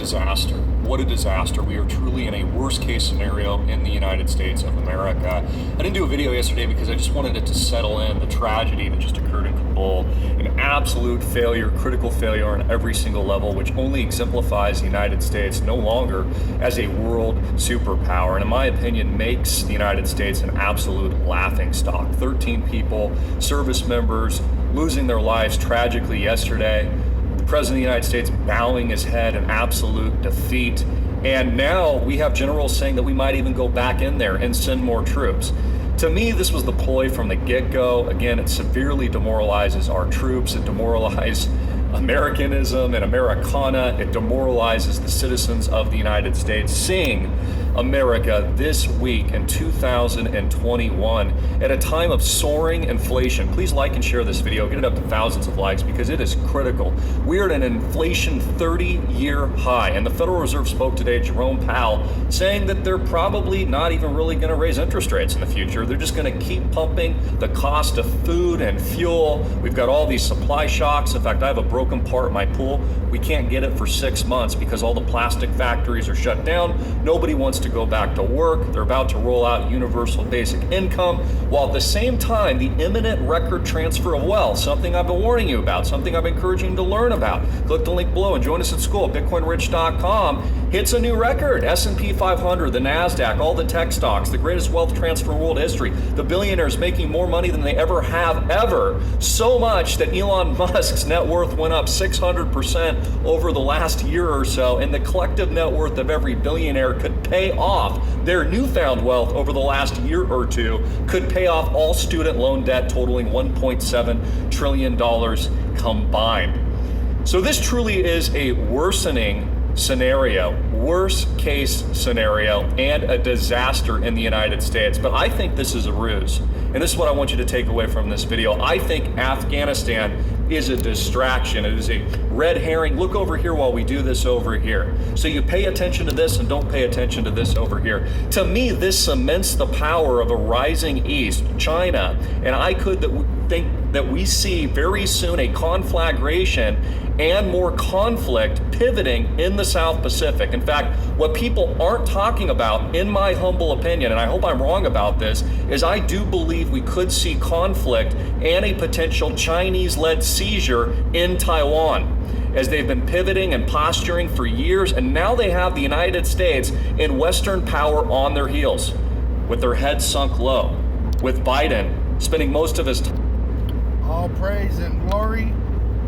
disaster. What a disaster. We are truly in a worst case scenario in the United States of America. I didn't do a video yesterday because I just wanted it to settle in, the tragedy that just occurred in Kabul, an absolute failure, critical failure on every single level, which only exemplifies the United States no longer as a world superpower, and in my opinion makes the United States an absolute laughingstock. 13 people, service members, losing their lives tragically yesterday. The President of the United States bowing his head in absolute defeat. And now we have generals saying that we might even go back in there and send more troops. To me, this was the ploy from the get-go. Again, it severely demoralizes our troops. It demoralizes Americanism and Americana. It demoralizes the citizens of the United States. Seeing America this week in 2021 at a time of soaring inflation. Please like and share this video, get it up to thousands of likes because it is critical. We are at an inflation 30-year high, and the Federal Reserve spoke today, Jerome Powell, saying that they're probably not even really going to raise interest rates in the future. They're just going to keep pumping the cost of food and fuel. We've got all these supply shocks. In fact, I have a broken part in my pool. We can't get it for 6 months because all the plastic factories are shut down. Nobody wants to go back to work. They're about to roll out universal basic income, while at the same time, the imminent record transfer of wealth, something I've been warning you about, something I've been encouraging you to learn about. Click the link below and join us at school. BitcoinRich.com hits a new record. S&P 500, the NASDAQ, all the tech stocks, the greatest wealth transfer in world history. The billionaires making more money than they ever have, ever. So much that Elon Musk's net worth went up 600% over the last year or so, and the collective net worth of every billionaire could pay off their newfound wealth over the last year or two, could pay off all student loan debt totaling $1.7 trillion combined. So this truly is a worsening scenario, worst case scenario, and a disaster in the United States. But I think this is a ruse. And this is what I want you to take away from this video. I think Afghanistan is a distraction. It is a red herring. Look over here while we do this over here. So you pay attention to this and don't pay attention to this over here. To me, this cements the power of a rising East, China. And I could think that we see very soon a conflagration and more conflict pivoting in the South Pacific. In fact, what people aren't talking about, in my humble opinion, and I hope I'm wrong about this, is I do believe we could see conflict and a potential Chinese-led seizure in Taiwan, as they've been pivoting and posturing for years, and now they have the United States and Western power on their heels, with their heads sunk low, with Biden spending most of his time. All praise and glory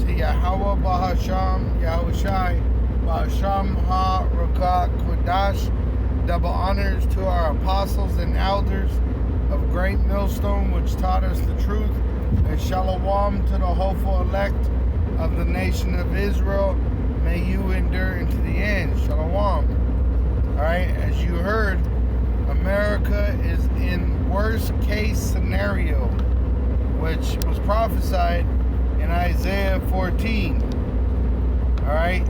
to Yahweh Bahasham, Yahushai, Bahasham Ha-Rakah Kodash. Double honors to our apostles and elders of Great Millstone, which taught us the truth. And shalom to the hopeful elect of the nation of Israel. May you endure into the end. Shalom. All right, as you heard, America is in worst case scenario, which was prophesied in Isaiah 14, all right,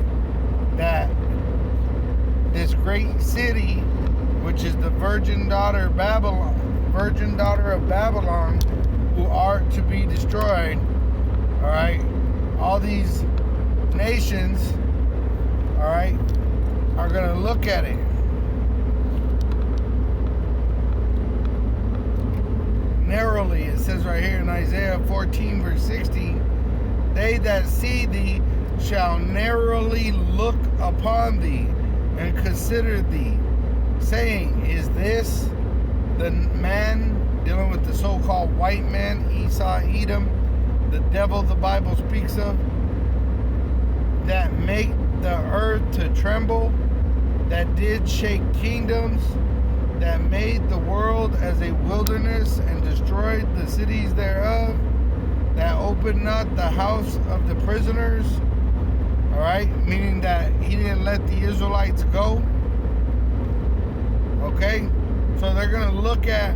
that this great city, which is the virgin daughter of Babylon, who are to be destroyed, all right, all these nations, all right, are going to look at it narrowly. It says right here in Isaiah 14 verse 16, they that see thee shall narrowly look upon thee and consider thee, saying, is this the man, dealing with the so-called white man, Esau, Edom, the devil the Bible speaks of, that make the earth to tremble, that did shake kingdoms, that made the world as a wilderness and destroyed the cities thereof, that opened not the house of the prisoners, all right, meaning that he didn't let the Israelites go, okay? So they're going to look at,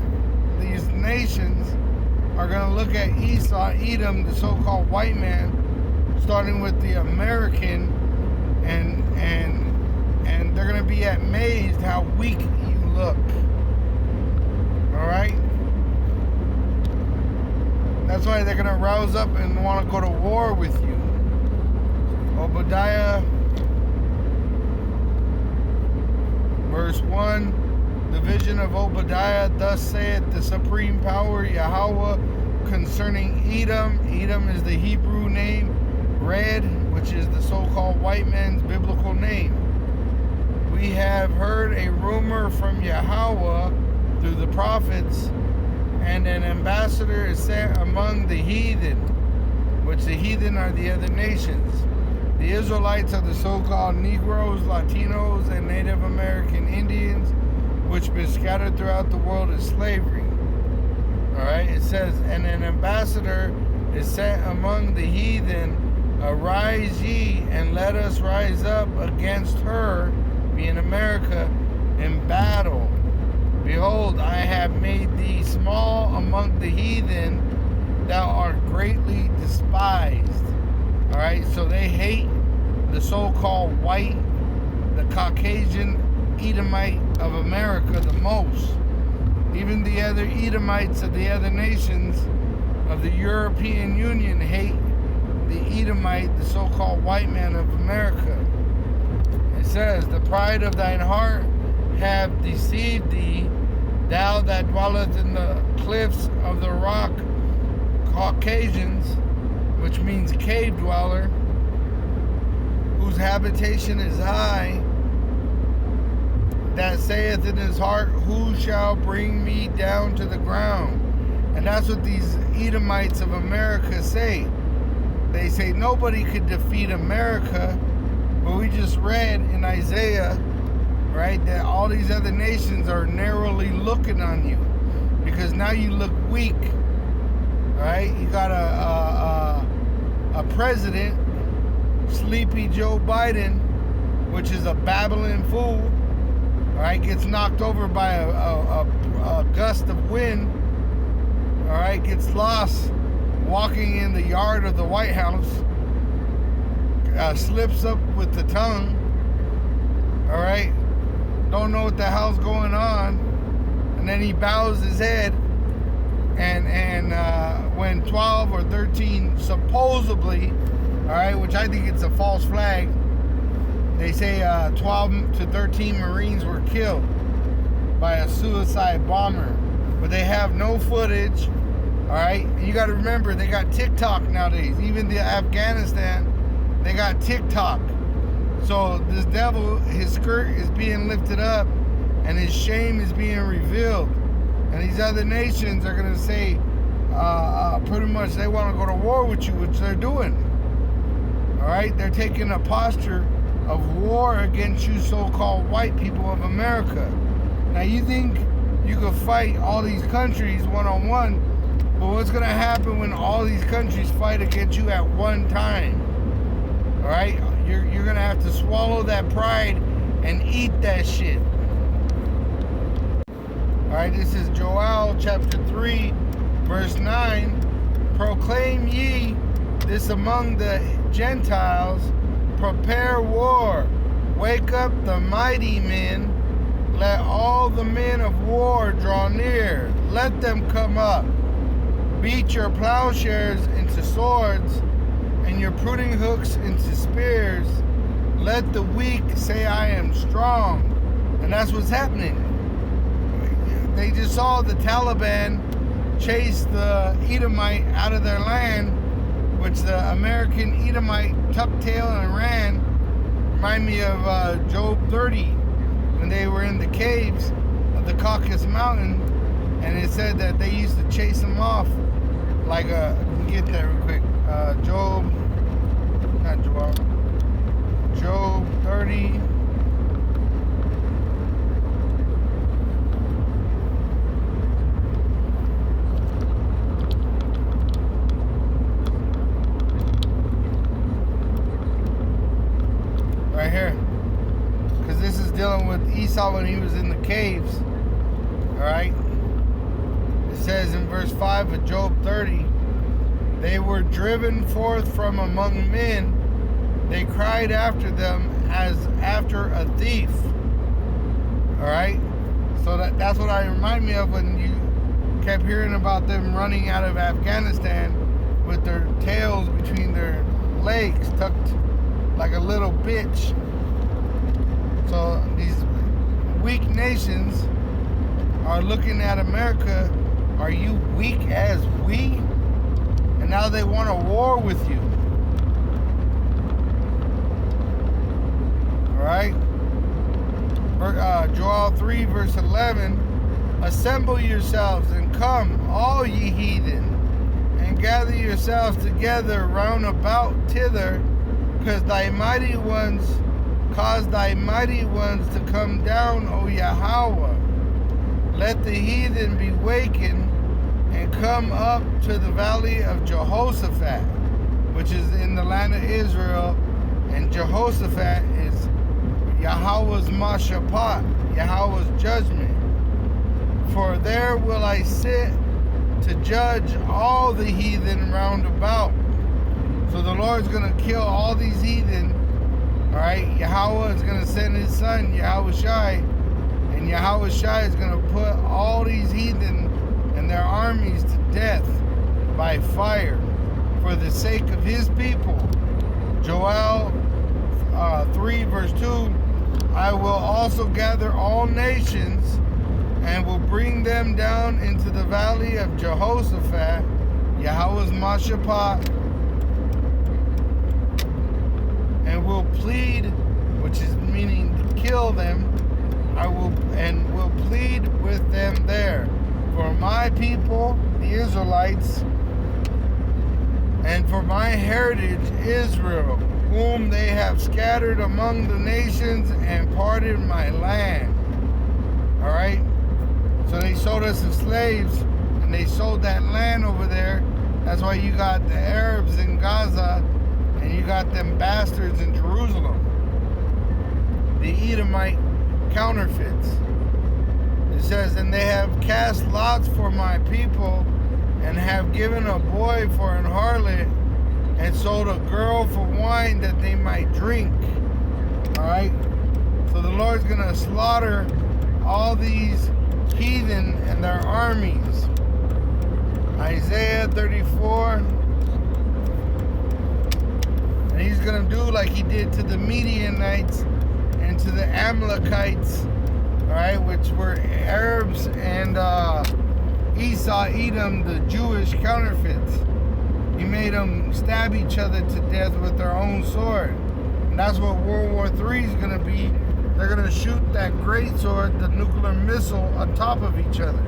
these nations are going to look at Esau, Edom, the so-called white man, starting with the American, and they're going to be amazed how weak you look, all right? That's why they're going to rouse up and want to go to war with you. Obadiah verse 1, the vision of Obadiah. Thus saith the supreme power, Yahweh, concerning Edom. Edom is the Hebrew name, Red, which is the so-called white man's biblical name. We have heard a rumor from Yahweh through the prophets, and an ambassador is sent among the heathen, which the heathen are the other nations. The Israelites are the so-called Negroes, Latinos, and Native American Indians, which been scattered throughout the world as slavery. Alright, it says, and an ambassador is sent among the heathen. Arise ye, and let us rise up against her, being America, in battle. Behold, I have made thee small among the heathen, thou art greatly despised. Alright, so they hate the so-called white, the Caucasian Edomite of America the most. Even the other Edomites of the other nations of the European Union hate the Edomite, the so-called white man of America. It says, the pride of thine heart have deceived thee, thou that dwelleth in the cliffs of the rock, Caucasians, which means cave dweller, whose habitation is high, that saith in his heart, who shall bring me down to the ground? And that's what these Edomites of America say. They say nobody could defeat America, but we just read in Isaiah, right, that all these other nations are narrowly looking on you because now you look weak. Right? You got a president, Sleepy Joe Biden, which is a babbling fool. Alright, gets knocked over by a gust of wind. Alright, gets lost walking in the yard of the White House. Slips up with the tongue. Alright, don't know what the hell's going on. And then he bows his head. And when 12 or 13 supposedly, alright, which I think it's a false flag, they say 12 to 13 Marines were killed by a suicide bomber. But they have no footage, alright? And you got to remember, they got TikTok nowadays. Even the Afghanistan, they got TikTok. So this devil, his skirt is being lifted up and his shame is being revealed. And these other nations are going to say, pretty much they want to go to war with you, which they're doing. Alright? They're taking a posture of war against you so-called white people of America. Now you think you could fight all these countries one-on-one, but what's going to happen when all these countries fight against you at one time? Alright? You're going to have to swallow that pride and eat that shit. Alright, this is Joel chapter 3, verse 9. Proclaim ye this among the Gentiles, prepare war, wake up the mighty men, let all the men of war draw near, let them come up. Beat your plowshares into swords, and your pruning hooks into spears. Let the weak say, I am strong. And that's what's happening. They just saw the Taliban chase the Edomite out of their land, which the American Edomite tucked tail and ran. Remind me of Job 30, when they were in the caves of the Caucasus Mountain, and it said that they used to chase them off like let me get that real quick. Job 30. Right here, because this is dealing with Esau when he was in the caves. Alright, it says in verse 5 of Job 30, they were driven forth from among men, they cried after them as after a thief. Alright, so that's what I remind me of when you kept hearing about them running out of Afghanistan with their tails between their legs tucked like a little bitch. So these weak nations are looking at America, are you weak as we? And now they want a war with you. Alright? Joel 3 verse 11. Assemble yourselves and come, all ye heathen, and gather yourselves together round about thither, because thy mighty ones to come down, O Yahweh. Let the heathen be wakened and come up to the valley of Jehoshaphat, which is in the land of Israel, and Jehoshaphat is Yahweh's Mashaphat, Yahweh's judgment. For there will I sit to judge all the heathen round about. So the Lord's going to kill all these heathen. Alright, Yahweh is going to send his son, Yahushai, and Yahushai is going to put all these heathen and their armies to death by fire for the sake of his people. Joel 3 verse 2, I will also gather all nations and will bring them down into the valley of Jehoshaphat, Yahweh's Mashaphat, and will plead, which is meaning to kill them, will plead with them there for my people, the Israelites, and for my heritage, Israel, whom they have scattered among the nations and parted my land. Alright? So they sold us as slaves, and they sold that land over there. That's why you got the Arabs in Gaza, and you got them bastards in Jerusalem. The Edomite counterfeits. It says, and they have cast lots for my people, and have given a boy for an harlot, and sold a girl for wine that they might drink. Alright? So the Lord's going to slaughter all these heathen and their armies. Isaiah 34. And he's going to do like he did to the Midianites and to the Amalekites, alright, which were Arabs and Esau, Edom, the Jewish counterfeits. He made them stab each other to death with their own sword. And that's what World War III is going to be. They're going to shoot that great sword, the nuclear missile, on top of each other.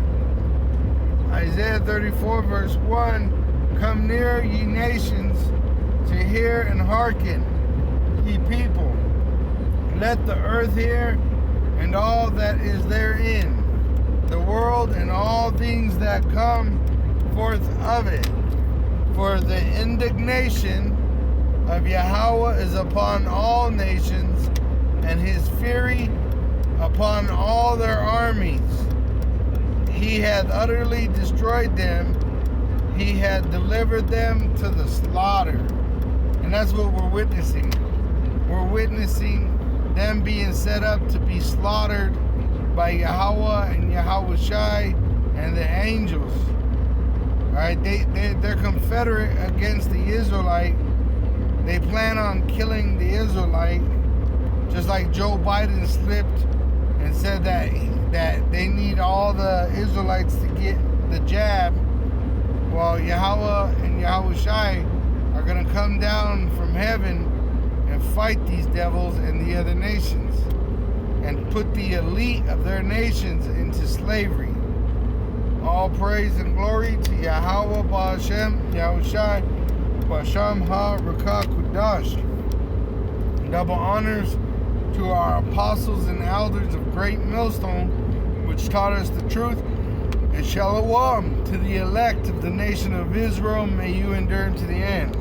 Isaiah 34 verse 1, come near, ye nations, to hear and hearken, ye people. Let the earth hear, and all that is therein, the world and all things that come forth of it. For the indignation of Yahweh is upon all nations, and his fury upon all their armies. He hath utterly destroyed them. He hath delivered them to the slaughter. And that's what we're witnessing. We're witnessing them being set up to be slaughtered by Yahweh and Yahushai and the angels. Alright, they're confederate against the Israelite. They plan on killing the Israelite, just like Joe Biden slipped and said that they need all the Israelites to get the jab. Well, Yahweh and Yahushai are going to come down from heaven and fight these devils and the other nations and put the elite of their nations into slavery. All praise and glory to Yahweh Ba'ashem, Yahushai, Ba'asham Ha-Rakah Kudash. Double honors to our apostles and elders of Great Millstone, which taught us the truth, and shalom to the elect of the nation of Israel. May you endure to the end.